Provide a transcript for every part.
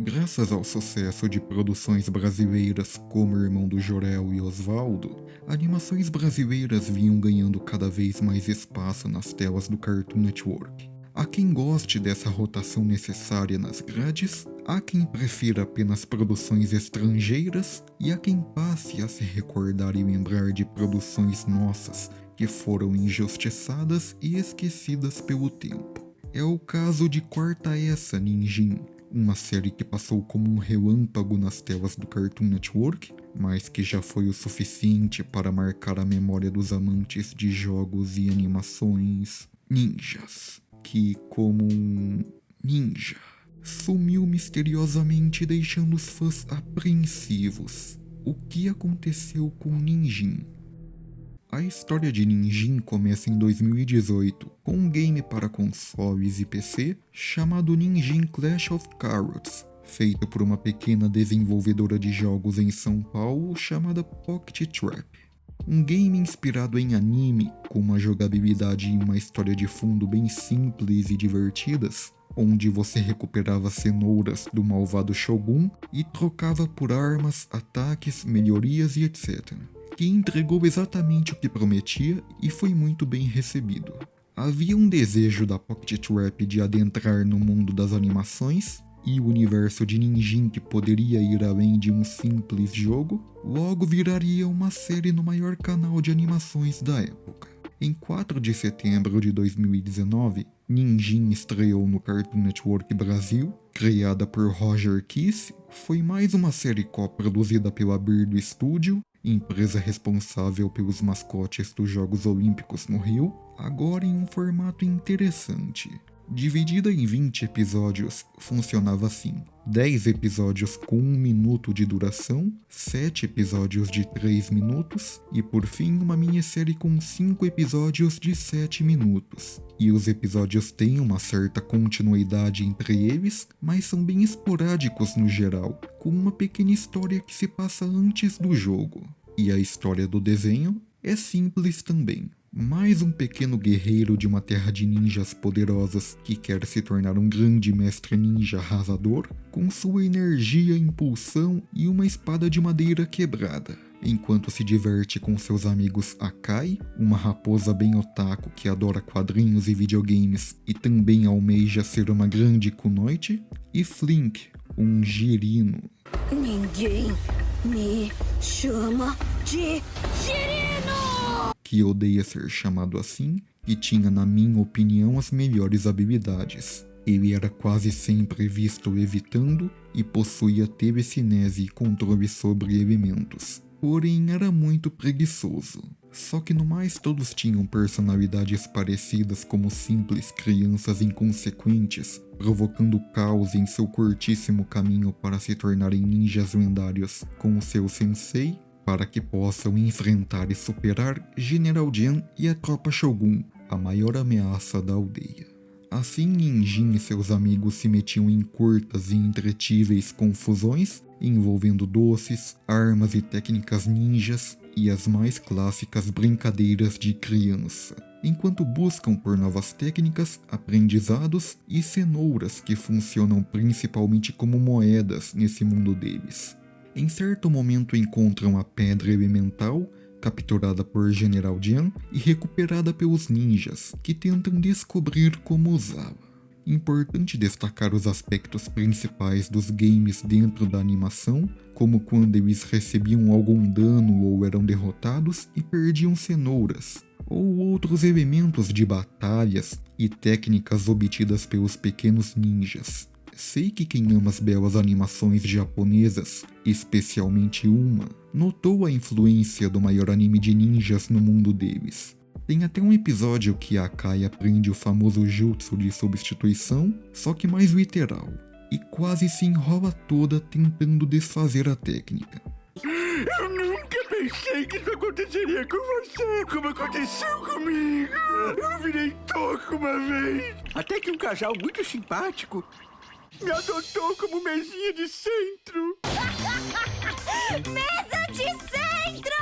Graças ao sucesso de produções brasileiras como Irmão do Jorel e Osvaldo, animações brasileiras vinham ganhando cada vez mais espaço nas telas do Cartoon Network. Há quem goste dessa rotação necessária nas grades, há quem prefira apenas produções estrangeiras e há quem passe a se recordar e lembrar de produções nossas que foram injustiçadas e esquecidas pelo tempo. É o caso de Corta Essa, Ninjin, uma série que passou como um relâmpago nas telas do Cartoon Network, mas que já foi o suficiente para marcar a memória dos amantes de jogos e animações ninjas, que, como um ninja, sumiu misteriosamente deixando os fãs apreensivos. O que aconteceu com Ninjin? A história de Ninjin começa em 2018, com um game para consoles e PC chamado Ninjin Clash of Carrots, feito por uma pequena desenvolvedora de jogos em São Paulo chamada Pocket Trap. Um game inspirado em anime, com uma jogabilidade e uma história de fundo bem simples e divertidas, onde você recuperava cenouras do malvado Shogun e trocava por armas, ataques, melhorias e etc. Que entregou exatamente o que prometia e foi muito bem recebido. Havia um desejo da Pocket Trap de adentrar no mundo das animações, e o universo de Ninjin que poderia ir além de um simples jogo, logo viraria uma série no maior canal de animações da época. Em 4 de setembro de 2019, Ninjin estreou no Cartoon Network Brasil, criada por Roger Kiss, foi mais uma série co-produzida pela Birdo Studio, empresa responsável pelos mascotes dos Jogos Olímpicos no Rio, agora em um formato interessante. Dividida em 20 episódios, funcionava assim: 10 episódios com 1 minuto de duração, 7 episódios de 3 minutos e, por fim, uma minissérie com 5 episódios de 7 minutos. E os episódios têm uma certa continuidade entre eles, mas são bem esporádicos no geral, com uma pequena história que se passa antes do jogo. E a história do desenho é simples também. Mais um pequeno guerreiro de uma terra de ninjas poderosos que quer se tornar um grande mestre ninja arrasador, com sua energia, impulsão e uma espada de madeira quebrada. Enquanto se diverte com seus amigos Akai, uma raposa bem otaku que adora quadrinhos e videogames e também almeja ser uma grande kunoichi, e Flink, um girino. Ninguém me chama de girino! Que odeia ser chamado assim, e tinha, na minha opinião, as melhores habilidades. Ele era quase sempre visto evitando e possuía telecinese e controle sobre elementos. Porém, era muito preguiçoso. Só que no mais todos tinham personalidades parecidas como simples crianças inconsequentes, provocando caos em seu curtíssimo caminho para se tornarem ninjas lendários com o seu sensei, para que possam enfrentar e superar General Jan e a tropa Shogun, a maior ameaça da aldeia. Assim, Ninjin e seus amigos se metiam em curtas e entretíveis confusões, envolvendo doces, armas e técnicas ninjas e as mais clássicas brincadeiras de criança, enquanto buscam por novas técnicas, aprendizados e cenouras que funcionam principalmente como moedas nesse mundo deles. Em certo momento encontram a pedra elemental, capturada por General Jan e recuperada pelos ninjas, que tentam descobrir como usá-la. Importante destacar os aspectos principais dos games dentro da animação, como quando eles recebiam algum dano ou eram derrotados e perdiam cenouras, ou outros elementos de batalhas e técnicas obtidas pelos pequenos ninjas. Sei que quem ama as belas animações japonesas, especialmente uma, notou a influência do maior anime de ninjas no mundo deles. Tem até um episódio que a Akai aprende o famoso jutsu de substituição, só que mais literal, e quase se enrola toda tentando desfazer a técnica. Eu nunca pensei que isso aconteceria com você, como aconteceu comigo. Eu virei toco uma vez, até que um casal muito simpático me adotou como mesinha de centro. Mesa de centro!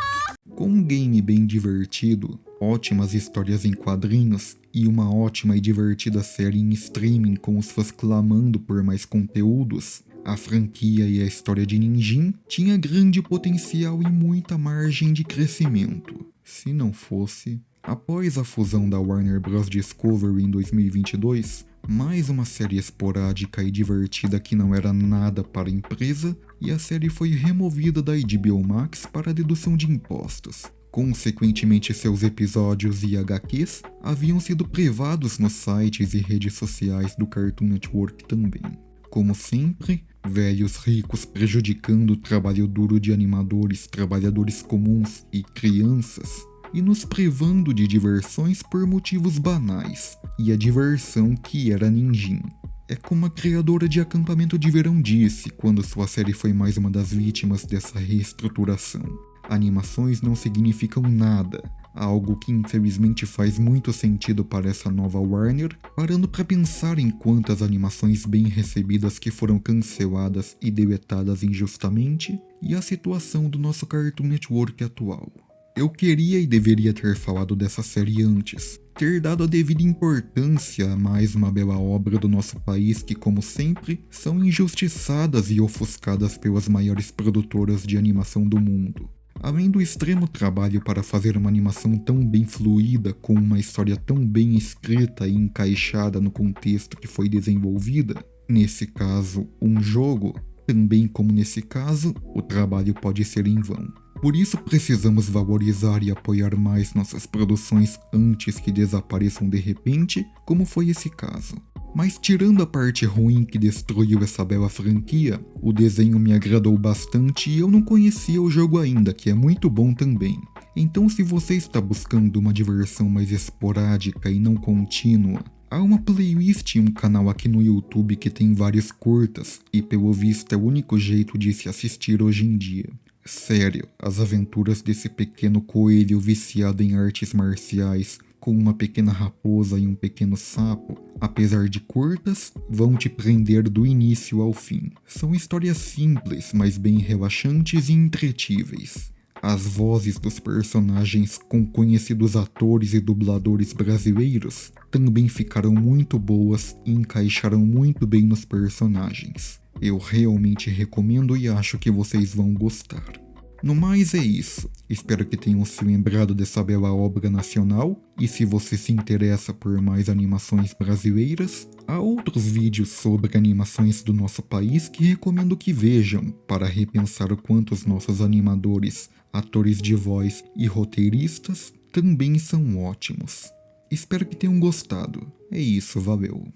Com um game bem divertido, ótimas histórias em quadrinhos e uma ótima e divertida série em streaming com os fãs clamando por mais conteúdos, A franquia e a história de Ninjin tinha grande potencial e muita margem de crescimento. Se não fosse... Após a fusão da Warner Bros. Discovery em 2022, mais uma série esporádica e divertida que não era nada para a empresa, e a série foi removida da HBO Max para dedução de impostos. Consequentemente, seus episódios e HQs haviam sido privados nos sites e redes sociais do Cartoon Network também. Como sempre, velhos ricos prejudicando o trabalho duro de animadores, trabalhadores comuns e crianças, e nos privando de diversões por motivos banais, e a diversão que era Ninjin. É como a criadora de Acampamento de Verão disse quando sua série foi mais uma das vítimas dessa reestruturação. Animações não significam nada, algo que infelizmente faz muito sentido para essa nova Warner, parando para pensar em quantas animações bem recebidas que foram canceladas e deletadas injustamente, e a situação do nosso Cartoon Network atual. Eu queria e deveria ter falado dessa série antes, ter dado a devida importância a mais uma bela obra do nosso país que, como sempre, são injustiçadas e ofuscadas pelas maiores produtoras de animação do mundo. Além do extremo trabalho para fazer uma animação tão bem fluida, com uma história tão bem escrita e encaixada no contexto que foi desenvolvida, nesse caso, um jogo, também como nesse caso, o trabalho pode ser em vão. Por isso precisamos valorizar e apoiar mais nossas produções antes que desapareçam de repente, como foi esse caso. Mas tirando a parte ruim que destruiu essa bela franquia, o desenho me agradou bastante e eu não conhecia o jogo ainda, que é muito bom também. Então, se você está buscando uma diversão mais esporádica e não contínua, há uma playlist e um canal aqui no YouTube que tem vários curtas, e pelo visto é o único jeito de se assistir hoje em dia. Sério, as aventuras desse pequeno coelho viciado em artes marciais, com uma pequena raposa e um pequeno sapo, apesar de curtas, vão te prender do início ao fim. São histórias simples, mas bem relaxantes e entretíveis. As vozes dos personagens com conhecidos atores e dubladores brasileiros também ficaram muito boas e encaixaram muito bem nos personagens. Eu realmente recomendo e acho que vocês vão gostar. No mais é isso, espero que tenham se lembrado dessa bela obra nacional, e se você se interessa por mais animações brasileiras, há outros vídeos sobre animações do nosso país que recomendo que vejam, para repensar o quanto os nossos animadores, atores de voz e roteiristas também são ótimos. Espero que tenham gostado. É isso, valeu!